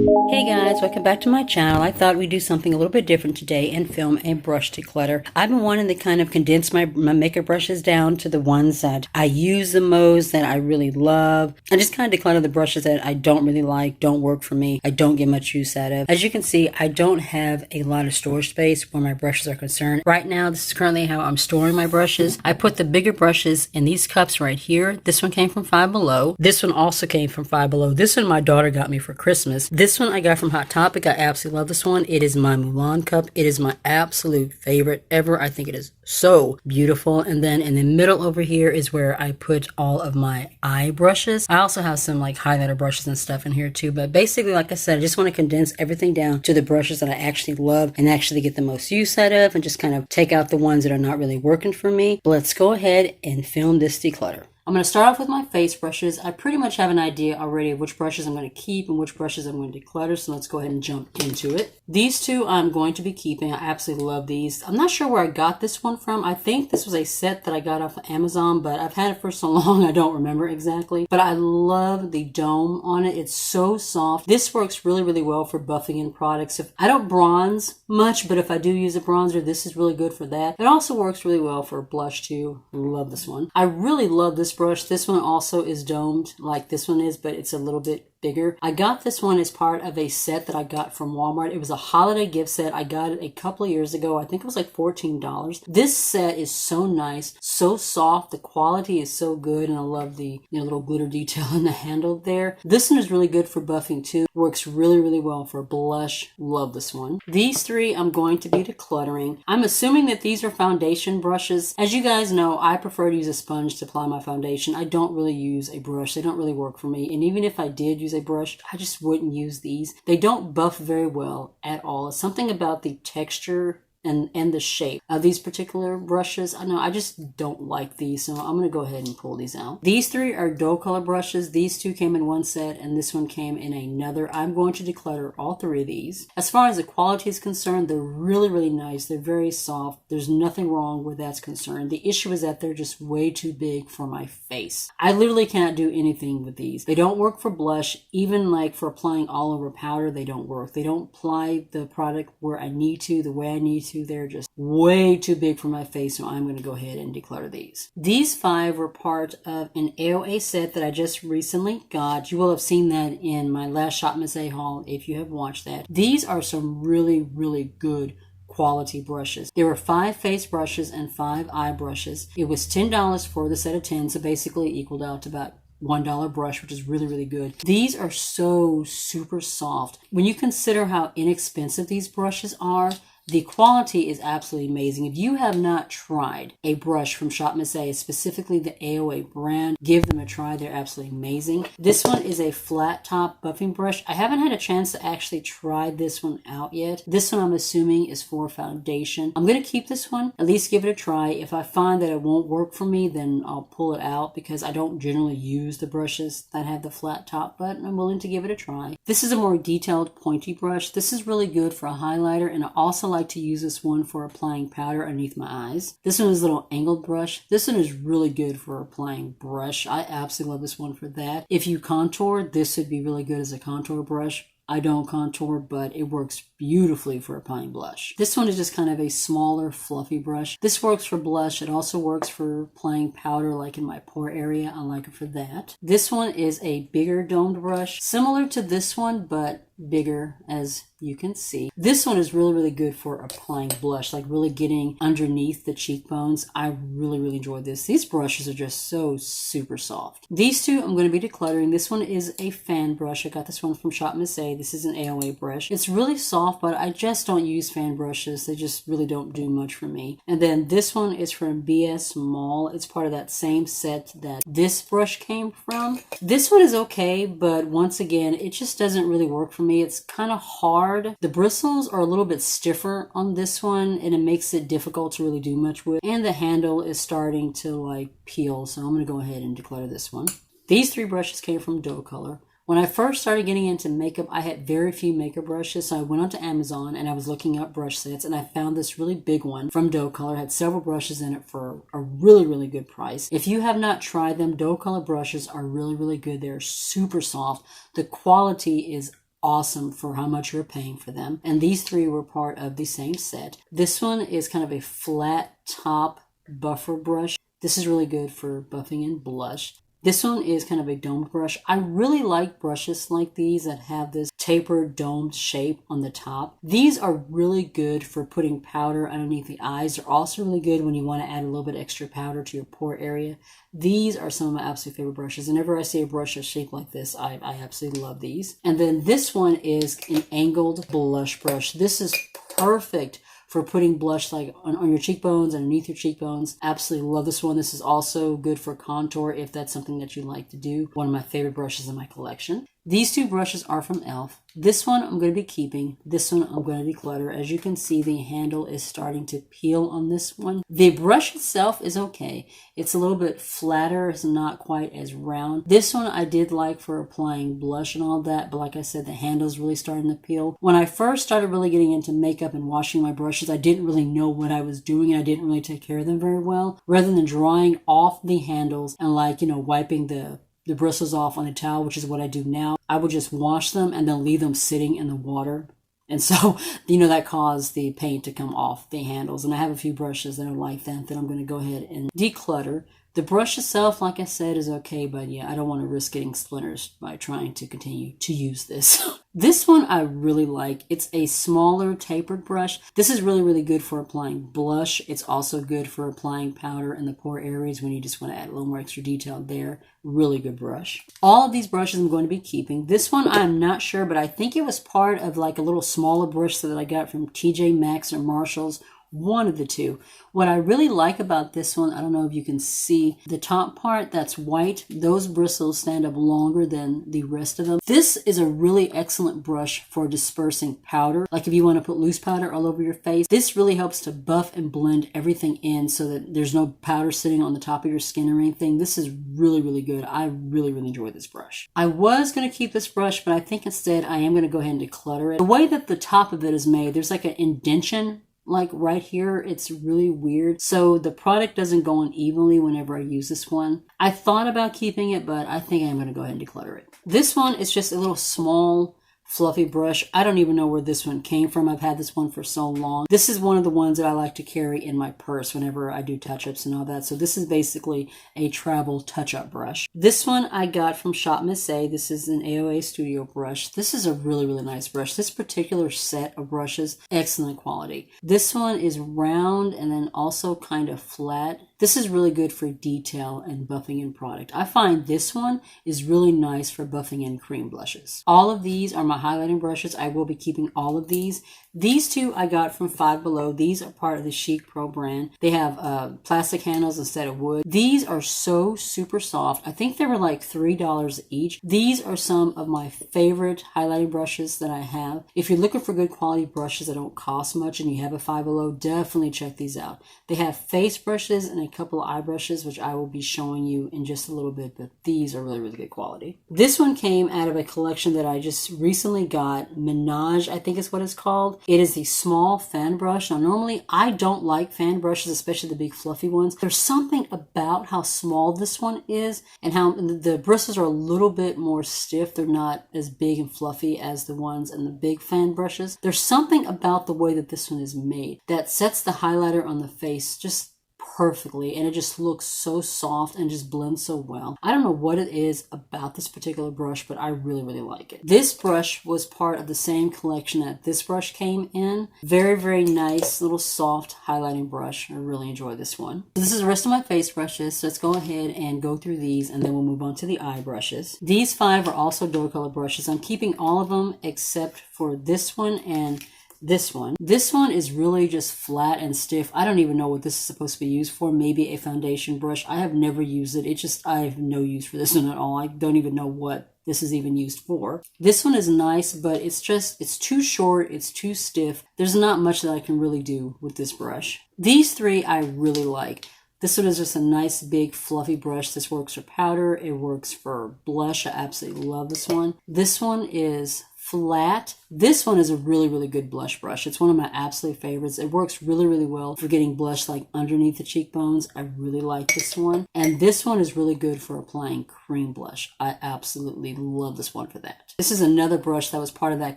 Hey guys, welcome back to my channel. I thought we'd do something a little bit different today and film a brush declutter. I've been wanting to kind of condense my makeup brushes down to the ones that I use the most, that I really love, and just kind of declutter the brushes that I don't really like, don't work for me, I don't get much use out of. As you can see, I don't have a lot of storage space where my brushes are concerned. Right now, this is currently how I'm storing my brushes. I put the bigger brushes in these cups right here. This one came from Five Below. This one also came from Five Below. This one my daughter got me for Christmas. This one I got from Hot Topic. I absolutely love this one. It is my Mulan cup. It is my absolute favorite ever. I think it is so beautiful. And then in the middle over here is where I put all of my eye brushes. I also have some like highlighter brushes and stuff in here too. But basically, like I said, I just want to condense everything down to the brushes that I actually love and actually get the most use out of, and just kind of take out the ones that are not really working for me. But let's go ahead and film this declutter. I'm going to start off with my face brushes. I pretty much have an idea already of which brushes I'm going to keep and which brushes I'm going to declutter, so let's go ahead and jump into it. These two I'm going to be keeping. I absolutely love these. I'm not sure where I got this one from. I think this was a set that I got off of Amazon, but I've had it for so long I don't remember exactly. But I love the dome on it. It's so soft. This works really, really well for buffing in products. If I don't bronze much, but if I do use a bronzer, this is really good for that. It also works really well for blush too. Love this one. I really love this brush. This one also is domed like this one is, but it's a little bit bigger. I got this one as part of a set that I got from Walmart. It was a holiday gift set. I got it a couple of years ago. I think it was like $14. This set is so nice, so soft. The quality is so good, and I love the little glitter detail in the handle there. This one is really good for buffing too. Works really, really well for blush. Love this one. These three I'm going to be decluttering. I'm assuming that these are foundation brushes. As you guys know, I prefer to use a sponge to apply my foundation. I don't really use a brush. They don't really work for me. And even if I did use a brush, I just wouldn't use these. They don't buff very well at all. It's something about the texture and the shape of these particular brushes. I know I just don't like these, so I'm going to go ahead and pull these out. These three are doe color brushes. These two came in one set and this one came in another. I'm going to declutter all three of these. As far as the quality is concerned, they're really, really nice. They're very soft. There's nothing wrong with that's concerned. The issue is that they're just way too big for my face. I literally cannot do anything with these. They don't work for blush. Even like for applying all over powder, they don't work. They don't apply the product where I need to, the way I need to. They're just way too big for my face, so I'm going to go ahead and declutter these. These five were part of an AOA set that I just recently got. You will have seen that in my last Shop Miss A haul if you have watched that. These are some really, really good quality brushes. There were 5 face brushes and 5 eye brushes. It was $10 for the set of 10, so basically equaled out to about $1 brush, which is really, really good. These are so super soft. When you consider how inexpensive these brushes are, the quality is absolutely amazing. If you have not tried a brush from Shop Miss A, specifically the AOA brand, give them a try. They're absolutely amazing. This one is a flat top buffing brush. I haven't had a chance to actually try this one out yet. This one I'm assuming is for foundation. I'm going to keep this one, at least give it a try. If I find that it won't work for me, then I'll pull it out because I don't generally use the brushes that have the flat top, but I'm willing to give it a try. This is a more detailed pointy brush. This is really good for a highlighter, and I also like to use this one for applying powder underneath my eyes. This one is a little angled brush. This one is really good for applying brush. I absolutely love this one for that. If you contour, this would be really good as a contour brush. I don't contour, but it works beautifully for applying blush. This one is just kind of a smaller, fluffy brush. This works for blush. It also works for applying powder, like in my pore area. I like it for that. This one is a bigger domed brush, similar to this one, but bigger, as you can see. This one is really, really good for applying blush, like really getting underneath the cheekbones. I really, really enjoy this. These brushes are just so super soft. These two I'm going to be decluttering. This one is a fan brush. I got this one from Shop Miss A. This is an AOA brush. It's really soft, but I just don't use fan brushes. They just really don't do much for me. And then this one is from BS Mall. It's part of that same set that this brush came from. This one is okay, but once again, it just doesn't really work for me. It's kind of hard. The bristles are a little bit stiffer on this one, and it makes it difficult to really do much with. And the handle is starting to like peel, so I'm going to go ahead and declutter this one. These 3 brushes came from Doe Color. When I first started getting into makeup, I had very few makeup brushes, so I went onto Amazon and I was looking up brush sets, and I found this really big one from Doe Color. It had several brushes in it for a really, really good price. If you have not tried them, Doe Color brushes are really, really good. They're super soft. The quality is awesome for how much you're paying for them. And these three were part of the same set. This one is kind of a flat top buffer brush. This is really good for buffing in blush. This one is kind of a domed brush. I really like brushes like these that have this tapered domed shape on the top. These are really good for putting powder underneath the eyes. They're also really good when you want to add a little bit extra powder to your pore area. These are some of my absolute favorite brushes. Whenever I see a brush that's shaped like this, I absolutely love these. And then this one is an angled blush brush. This is perfect for putting blush like on your cheekbones, underneath your cheekbones. Absolutely love this one. This is also good for contour if that's something that you like to do. One of my favorite brushes in my collection. These two brushes are from e.l.f. This one I'm going to be keeping. This one I'm going to declutter. As you can see, the handle is starting to peel on this one. The brush itself is okay. It's a little bit flatter. It's not quite as round. This one I did like for applying blush and all that, but like I said, the handle's really starting to peel. When I first started really getting into makeup and washing my brushes, I didn't really know what I was doing and I didn't really take care of them very well. Rather than drying off the handles and wiping the bristles off on a towel, which is what I do now, I would just wash them and then leave them sitting in the water. And so, that caused the paint to come off the handles. And I have a few brushes that are like that I'm going to go ahead and declutter. The brush itself, like I said, is okay, but yeah, I don't want to risk getting splinters by trying to continue to use this. This one I really like. It's a smaller tapered brush. This is really, really good for applying blush. It's also good for applying powder in the pore areas when you just want to add a little more extra detail there. Really good brush. All of these brushes I'm going to be keeping. This one I'm not sure, but I think it was part of like a little smaller brush that I got from TJ Maxx or Marshall's. One of the two. What I really like about this one, I don't know if you can see the top part that's white. Those bristles stand up longer than the rest of them. This is a really excellent brush for dispersing powder. Like if you want to put loose powder all over your face, this really helps to buff and blend everything in so that there's no powder sitting on the top of your skin or anything. This is really, really good. I really, really enjoy this brush. I was going to keep this brush, but I think instead I am going to go ahead and declutter it. The way that the top of it is made, there's like an indentation like right here. It's really weird. So the product doesn't go on evenly whenever I use this one. I thought about keeping it, but I think I'm going to go ahead and declutter it. This one is just a little small fluffy brush. I don't even know where this one came from. I've had this one for so long. This is one of the ones that I like to carry in my purse whenever I do touch-ups and all that. So this is basically a travel touch-up brush. This one I got from Shop Miss A. This is an AOA Studio brush. This is a really, really nice brush. This particular set of brushes, excellent quality. This one is round and then also kind of flat. This is really good for detail and buffing in product. I find this one is really nice for buffing in cream blushes. All of these are my highlighting brushes. I will be keeping all of these. These two I got from Five Below. These are part of the Chic Pro brand. They have plastic handles instead of wood. These are so super soft. I think they were like $3 each. These are some of my favorite highlighting brushes that I have. If you're looking for good quality brushes that don't cost much and you have a Five Below, definitely check these out. They have face brushes and a couple of eye brushes, which I will be showing you in just a little bit, but these are really, really good quality. This one came out of a collection that I just recently got. Menage, I think is what it's called. It is the small fan brush. Now, normally I don't like fan brushes, especially the big fluffy ones. There's something about how small this one is and how the bristles are a little bit more stiff. They're not as big and fluffy as the ones in the big fan brushes. There's something about the way that this one is made that sets the highlighter on the face just perfectly, and it just looks so soft and just blends so well. I don't know what it is about this particular brush, but I really, really like it. This brush was part of the same collection that this brush came in. Very, very nice little soft highlighting brush. I really enjoy this one. So this is the rest of my face brushes. So let's go ahead and go through these and then we'll move on to the eye brushes. These 5 are also dual color brushes. I'm keeping all of them except for this one and this one. This one is really just flat and stiff. I don't even know what this is supposed to be used for. Maybe a foundation brush. I have never used it. I have no use for this one at all. I don't even know what this is even used for. This one is nice, but it's too short. It's too stiff. There's not much that I can really do with this brush. These 3 I really like. This one is just a nice big fluffy brush. This works for powder. It works for blush. I absolutely love this one. This one is flat. This one is a really, really good blush brush. It's one of my absolute favorites. It works really, really well for getting blush like underneath the cheekbones. I really like this one. And this one is really good for applying cream blush. I absolutely love this one for that. This is another brush that was part of that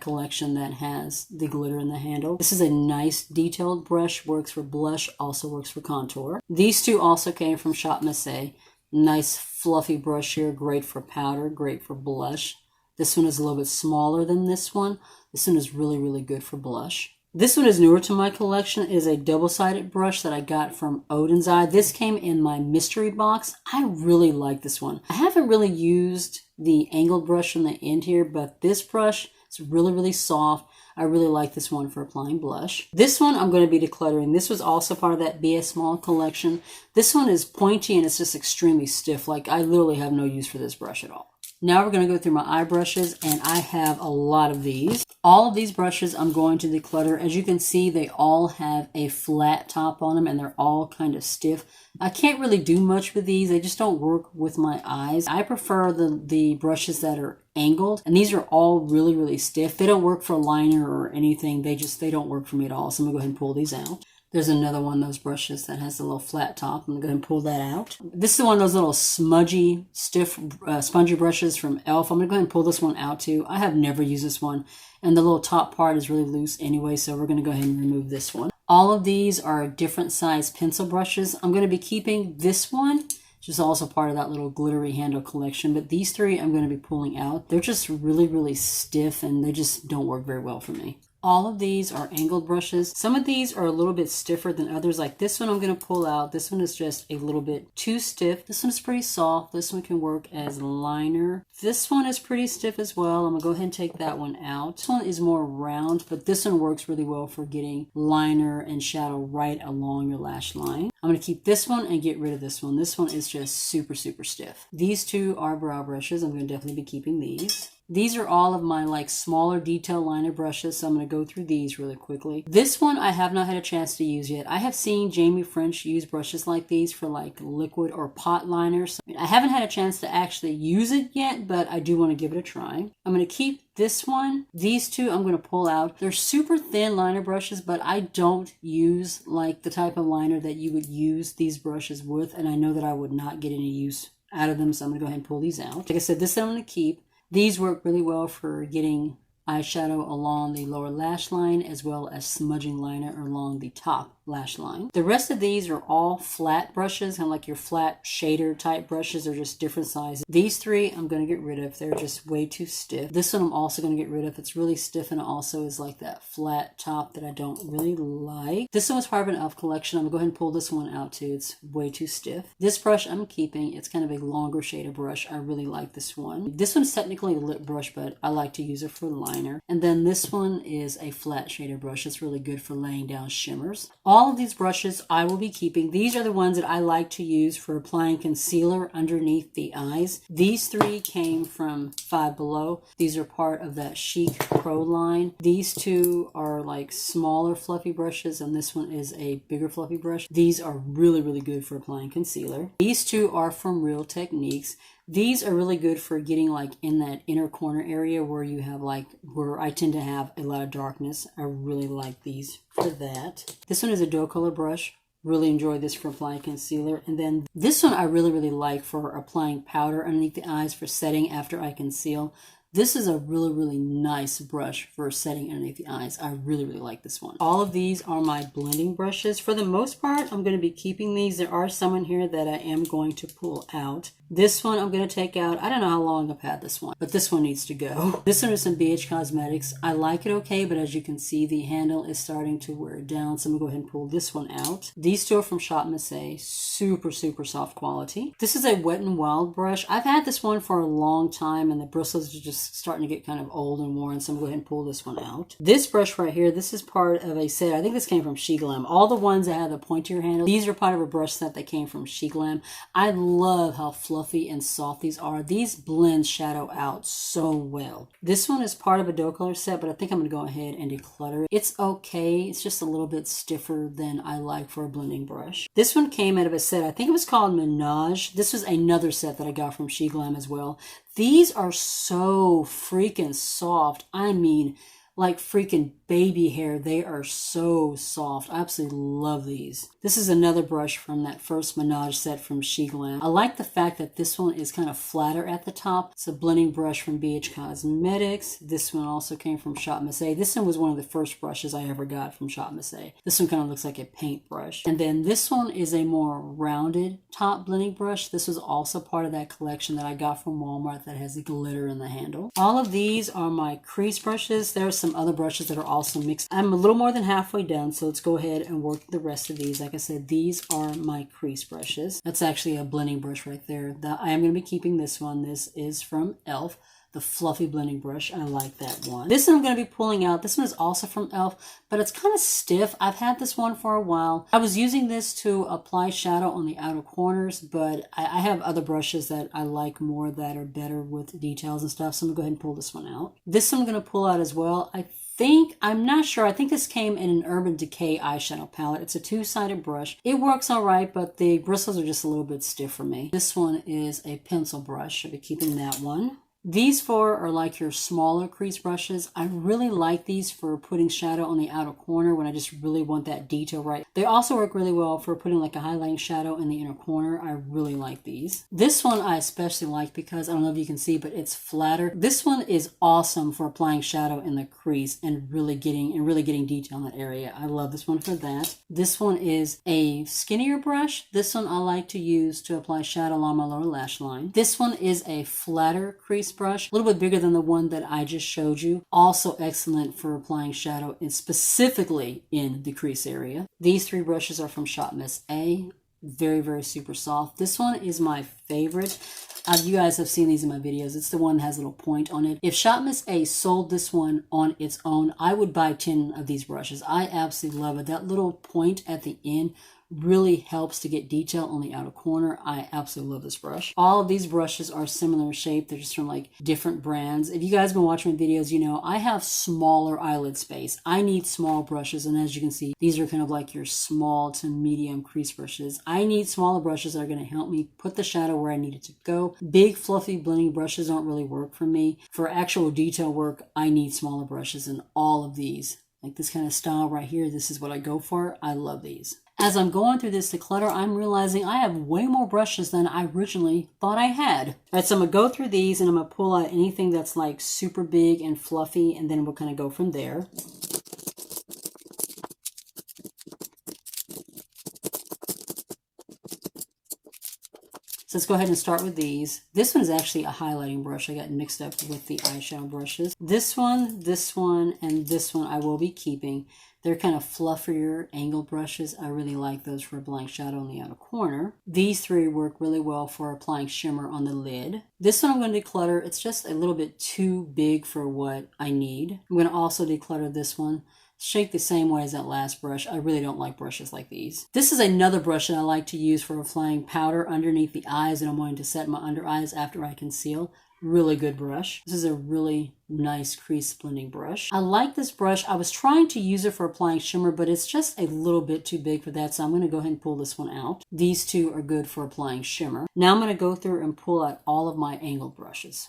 collection that has the glitter in the handle. This is a nice detailed brush, works for blush, also works for contour. These two also came from Shop Masse. Nice fluffy brush here, great for powder, great for blush. This one is a little bit smaller than this one. This one is really, really good for blush. This one is newer to my collection. It is a double-sided brush that I got from Odin's Eye. This came in my mystery box. I really like this one. I haven't really used the angled brush on the end here, but this brush is really, really soft. I really like this one for applying blush. This one I'm going to be decluttering. This was also part of that BS Small collection. This one is pointy and it's just extremely stiff. Like, I literally have no use for this brush at all. Now we're going to go through my eye brushes, and I have a lot of these. All of these brushes I'm going to declutter. As you can see, they all have a flat top on them, and they're all kind of stiff. I can't really do much with these. They just don't work with my eyes. I prefer the brushes that are angled, and these are all really, really stiff. They don't work for liner or anything. They don't work for me at all. So I'm going to go ahead and pull these out. There's another one of those brushes that has a little flat top. I'm going to go ahead and pull that out. This is one of those little smudgy, stiff, spongy brushes from e.l.f. I'm going to go ahead and pull this one out too. I have never used this one. And the little top part is really loose anyway, so we're going to go ahead and remove this one. All of these are different size pencil brushes. I'm going to be keeping this one, which is also part of that little glittery handle collection. But these three I'm going to be pulling out. They're just really, really stiff, and they just don't work very well for me. All of these are angled brushes. Some of these are a little bit stiffer than others. Like this one I'm going to pull out. This one is just a little bit too stiff. This one is pretty soft. This one can work as liner. This one is pretty stiff as well. I'm going to go ahead and take that one out. This one is more round, but this one works really well for getting liner and shadow right along your lash line. I'm going to keep this one and get rid of this one. This one is just super, super stiff. These two are brow brushes. I'm going to definitely be keeping these. These are all of my like smaller detail liner brushes, so I'm going to go through these really quickly. This one I have not had a chance to use yet. I have seen Jamie French use brushes like these for like liquid or pot liners. I haven't had a chance to actually use it yet, but I do want to give it a try. I'm going to keep this one. These two I'm going to pull out. They're super thin liner brushes, but I don't use like the type of liner that you would use these brushes with, and I know that I would not get any use out of them, so I'm going to go ahead and pull these out. Like I said, this I'm going to keep. These work really well for getting eyeshadow along the lower lash line as well as smudging liner along the top lash line. The rest of these are all flat brushes, kind of like your flat shader type brushes. They're just different sizes. These three I'm going to get rid of. They're just way too stiff. This one I'm also going to get rid of. It's really stiff and also is like that flat top that I don't really like. This one was part of an e.l.f. collection. I'm going to go ahead and pull this one out too. It's way too stiff. This brush I'm keeping. It's kind of a longer shader brush. I really like this one. This one's technically a lip brush, but I like to use it for liner. And then this one is a flat shader brush. It's really good for laying down shimmers. All of these brushes I will be keeping. These are the ones that I like to use for applying concealer underneath the eyes. These three came from Five Below. These are part of that Chic Pro line. These two are like smaller fluffy brushes, and this one is a bigger fluffy brush. These are really, really good for applying concealer. These two are from Real Techniques. These are really good for getting like in that inner corner area where you have like, where I tend to have a lot of darkness. I really like these for that. This one is a doe color brush. Really enjoy this for applying concealer. And then this one I really, really like for applying powder underneath the eyes for setting after I conceal. This is a really, really nice brush for setting underneath the eyes. I really, really like this one. All of these are my blending brushes. For the most part, I'm going to be keeping these. There are some in here that I am going to pull out. This one I'm going to take out. I don't know how long I've had this one, but this one needs to go. This one is some BH Cosmetics. I like it okay, but as you can see, the handle is starting to wear down, so I'm going to go ahead and pull this one out. These two are from Shop Masse. Super, super soft quality. This is a Wet n Wild brush. I've had this one for a long time, and the bristles are just starting to get kind of old and worn, so I'm going to go ahead and pull this one out. This brush right here, this is part of a set. I think this came from She Glam. All the ones that have the pointier handle, these are part of a brush set that came from She Glam. I love how fluffy and soft these are. These blend shadow out so well. This one is part of a doe color set, but I think I'm going to go ahead and declutter it. It's okay. It's just a little bit stiffer than I like for a blending brush. This one came out of a set. I think it was called Menage. This was another set that I got from She Glam as well. These are so freaking soft. I mean, like freaking baby hair. They are so soft. I absolutely love these. This is another brush from that first Menage set from She Glam. I like the fact that this one is kind of flatter at the top. It's a blending brush from BH Cosmetics. This one also came from Shop Miss A. This one was one of the first brushes I ever got from Shop Miss A. This one kind of looks like a paint brush. And then this one is a more rounded top blending brush. This was also part of that collection that I got from Walmart that has the glitter in the handle. All of these are my crease brushes. There are some other brushes that are also mixed. I'm a little more than halfway done, so let's go ahead and work the rest of these. Like I said, these are my crease brushes. That's actually a blending brush right there. I am going to be keeping this one. This is from e.l.f. The fluffy blending brush. I like that one. This one I'm going to be pulling out. This one is also from e.l.f., but it's kind of stiff. I've had this one for a while. I was using this to apply shadow on the outer corners, but I have other brushes that I like more that are better with details and stuff, so I'm going to go ahead and pull this one out. This one I'm going to pull out as well. I'm not sure. I think this came in an Urban Decay eyeshadow palette. It's a two-sided brush. It works all right, but the bristles are just a little bit stiff for me. This one is a pencil brush. I'll be keeping that one. These four are like your smaller crease brushes. I really like these for putting shadow on the outer corner when I just really want that detail right. They also work really well for putting like a highlighting shadow in the inner corner. I really like these. This one I especially like because, I don't know if you can see, but it's flatter. This one is awesome for applying shadow in the crease and really getting detail in that area. I love this one for that. This one is a skinnier brush. This one I like to use to apply shadow along my lower lash line. This one is a flatter crease brush, a little bit bigger than the one that I just showed you. Also excellent for applying shadow and specifically in the crease area. These three brushes are from Shop Miss A. Very, very super soft. This one is my favorite. You guys have seen these in my videos. It's the one that has a little point on it. If Shop Miss A sold this one on its own, I would buy 10 of these brushes. I absolutely love it. That little point at the end really helps to get detail on the outer corner. I absolutely love this brush. All of these brushes are similar shape. They're just from like different brands. If you guys have been watching my videos, you know I have smaller eyelid space. I need small brushes, and as you can see, these are kind of like your small to medium crease brushes. I need smaller brushes that are going to help me put the shadow where I need it to go. Big fluffy blending brushes don't really work for me. For actual detail work, I need smaller brushes, and all of these, like this kind of style right here, this is what I go for. I love these. As I'm going through this declutter, I'm realizing I have way more brushes than I originally thought I had. All right, so I'm going to go through these and I'm going to pull out anything that's like super big and fluffy, and then we'll kind of go from there. So let's go ahead and start with these. This one is actually a highlighting brush. I got mixed up with the eyeshadow brushes. This one, and this one I will be keeping. They're kind of fluffier angle brushes. I really like those for applying shadow on the outer corner. These three work really well for applying shimmer on the lid. This one I'm going to declutter. It's just a little bit too big for what I need. I'm going to also declutter this one. Shake the same way as that last brush. I really don't like brushes like these. This is another brush that I like to use for applying powder underneath the eyes and I'm wanting to set my under eyes after I conceal. Really good brush. This is a really nice crease blending brush. I like this brush. I was trying to use it for applying shimmer, but it's just a little bit too big for that, so I'm going to go ahead and pull this one out. These two are good for applying shimmer. Now I'm going to go through and pull out all of my angled brushes.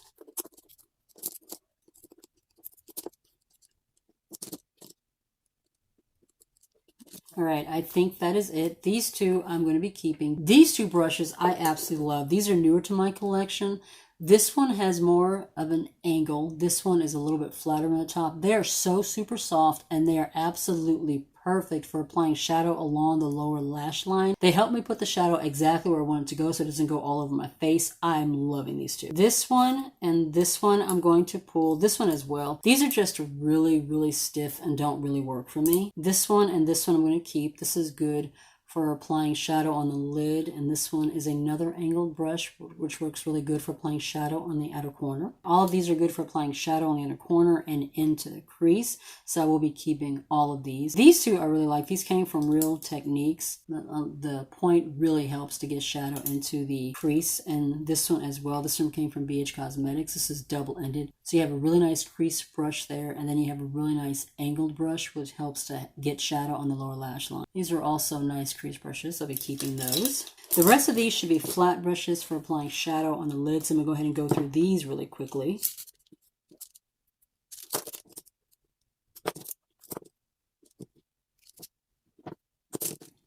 All right, I think that is it. These two I'm going to be keeping. These two brushes I absolutely love. These are newer to my collection. This one has more of an angle. This one is a little bit flatter on the top. They are so super soft and they are absolutely perfect for applying shadow along the lower lash line. They help me put the shadow exactly where I want it to go so it doesn't go all over my face. I'm loving these two. This one and this one I'm going to pull. This one as well. These are just really, really stiff and don't really work for me. This one and this one I'm going to keep. This is good for applying shadow on the lid, and this one is another angled brush which works really good for applying shadow on the outer corner. All of these are good for applying shadow on the inner corner and into the crease, so I will be keeping all of these. These two I really like. These came from Real Techniques. The point really helps to get shadow into the crease, and this one as well. This one came from BH Cosmetics. This is double-ended, so you have a really nice crease brush there, and then you have a really nice angled brush which helps to get shadow on the lower lash line. These are also nice crease crease brushes. I'll be keeping those. The rest of these should be flat brushes for applying shadow on the lids. I'm going to go ahead and go through these really quickly.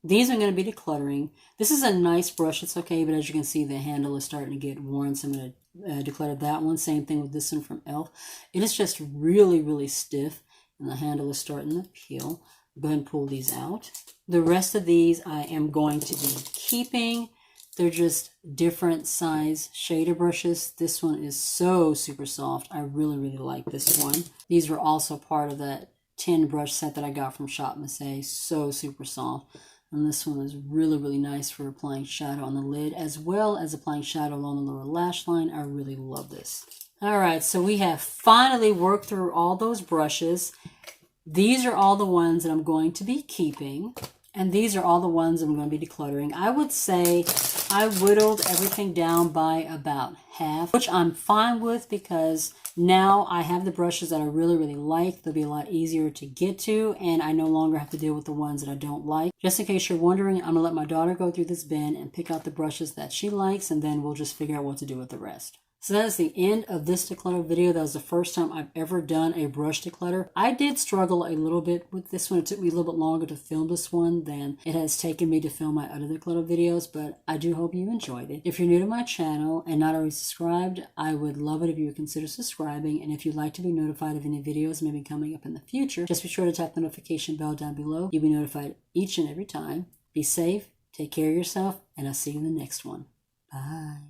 These are going to be decluttering. This is a nice brush. It's okay, but as you can see, the handle is starting to get worn, so I'm going to declutter that one. Same thing with this one from e.l.f. It is just really, really stiff, and the handle is starting to peel. Go ahead and pull these out. The rest of these I am going to be keeping. They're just different size shader brushes. This one is so super soft. I really, really like this one. These were also part of that 10 brush set that I got from Shop Missy. So super soft. And this one is really, really nice for applying shadow on the lid as well as applying shadow along the lower lash line. I really love this. All right, so we have finally worked through all those brushes. These are all the ones that I'm going to be keeping. And these are all the ones I'm going to be decluttering. I would say I whittled everything down by about half, which I'm fine with because now I have the brushes that I really, really like. They'll be a lot easier to get to, and I no longer have to deal with the ones that I don't like. Just in case you're wondering, I'm going to let my daughter go through this bin and pick out the brushes that she likes, and then we'll just figure out what to do with the rest. So that is the end of this declutter video. That was the first time I've ever done a brush declutter. I did struggle a little bit with this one. It took me a little bit longer to film this one than it has taken me to film my other declutter videos, but I do hope you enjoyed it. If you're new to my channel and not already subscribed, I would love it if you would consider subscribing. And if you'd like to be notified of any videos maybe coming up in the future, just be sure to tap the notification bell down below. You'll be notified each and every time. Be safe, take care of yourself, and I'll see you in the next one. Bye.